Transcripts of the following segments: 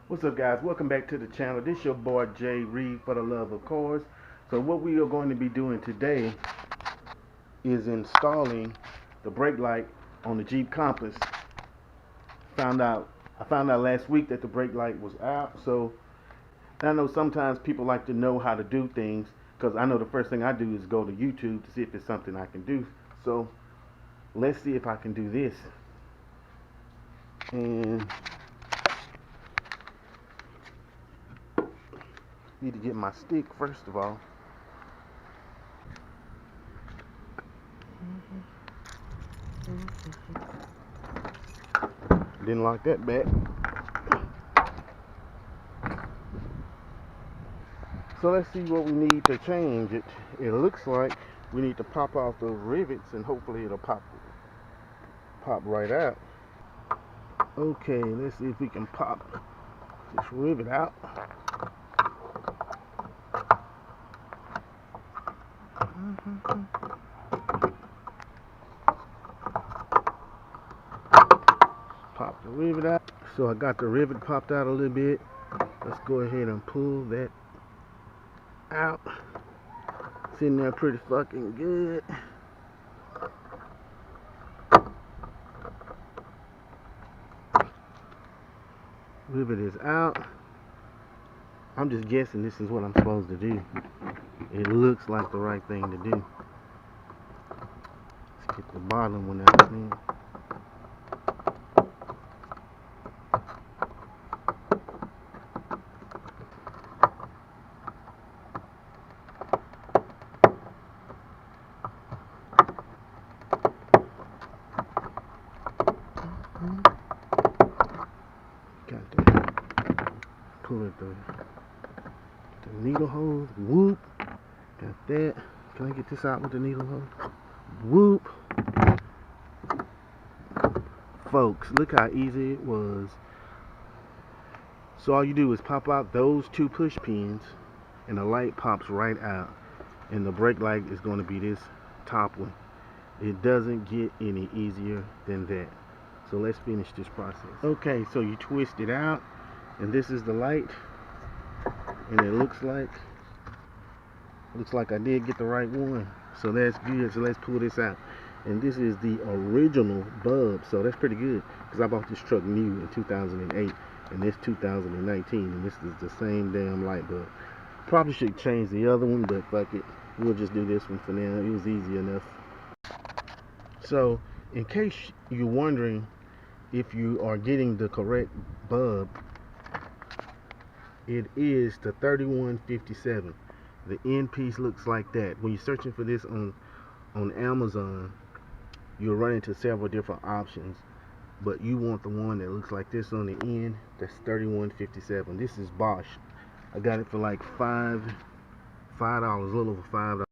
What's up, guys? Welcome back to the channel. This is your boy Jay Reed, for the love of cars. So what we are going to be doing today is installing the brake light on the Jeep Compass. I found out last week that the brake light was out. So I know sometimes people like to know how to do things, because I know the first thing I do is go to YouTube to see if it's something I can do. So let's see if I can do this. And need to get my stick first of all. Didn't lock that back. So let's see what we need to change it. It looks like we need to pop off those rivets, and hopefully it'll pop right out. Okay, let's see if we can pop this rivet out. Pop the rivet out. So I got the rivet popped out a little bit. Let's go ahead and pull that out. It's in there pretty fucking good. Rivet is out. I'm just guessing this is what I'm supposed to do. It looks like the right thing to do. Let's get the bottom one out there. Got that. Pull it through. The needle hose. Whoop. Got that. Can I get this out with the needle hose? Whoop. Folks, look how easy it was. So all you do is pop out those two push pins, and the light pops right out. And the brake light is going to be this top one. It doesn't get any easier than that. So let's finish this process. Okay, so you twist it out, and this is the light, and it looks like I did get the right one. So that's good. So let's pull this out. And this is the original bulb, so that's pretty good, because I bought this truck new in 2008, and this 2019, and this is the same damn light bulb. Probably should change the other one, but fuck it, we'll just do this one for now. It was easy enough. So in case you're wondering if you are getting the correct bulb, it is the 3157. The end piece looks like that. When you're searching for this on Amazon, you'll run into several different options, but you want the one that looks like this on the end. That's 3157. This is Bosch. I got it for like $5, a little over $5.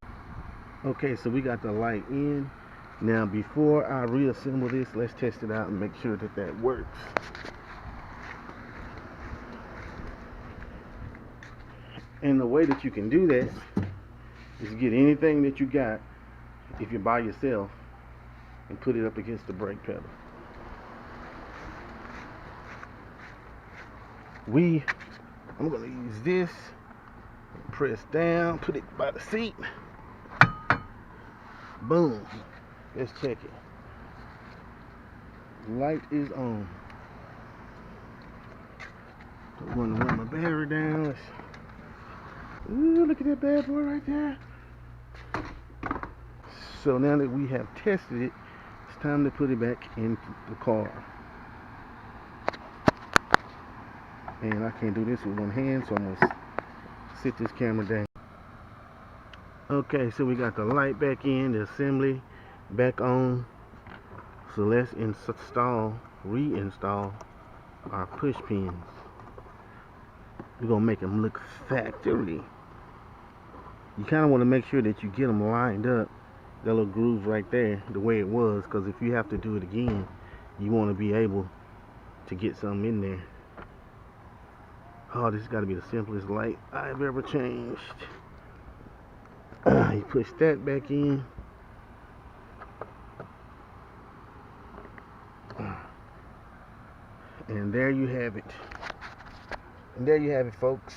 Okay, so we got the light in. Now before I reassemble this, let's test it out and make sure that that works. And the way that you can do that is get anything that you got, if you're by yourself, and put it up against the brake pedal. I'm going to use this, press down, put it by the seat. Boom. Let's check it. Light is on. I'm going to run my battery down. Ooh, look at that bad boy right there. So now that we have tested it, it's time to put it back into the car. And I can't do this with one hand, so I'm going to sit this camera down. Okay, so we got the light back in, the assembly back on. So let's reinstall our push pins. We're going to make them look factory. You kind of want to make sure that you get them lined up, that little groove right there, the way it was, because if you have to do it again, you want to be able to get something in there. Oh, this has got to be the simplest light I've ever changed. You push that back in. And there you have it. And there you have it, folks.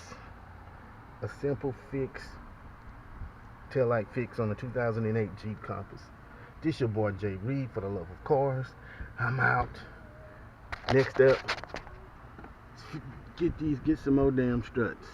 A simple fix, taillight fix on the 2008 Jeep Compass. This your boy Jay Reed for the love of cars. I'm out. Next up, get some more damn struts.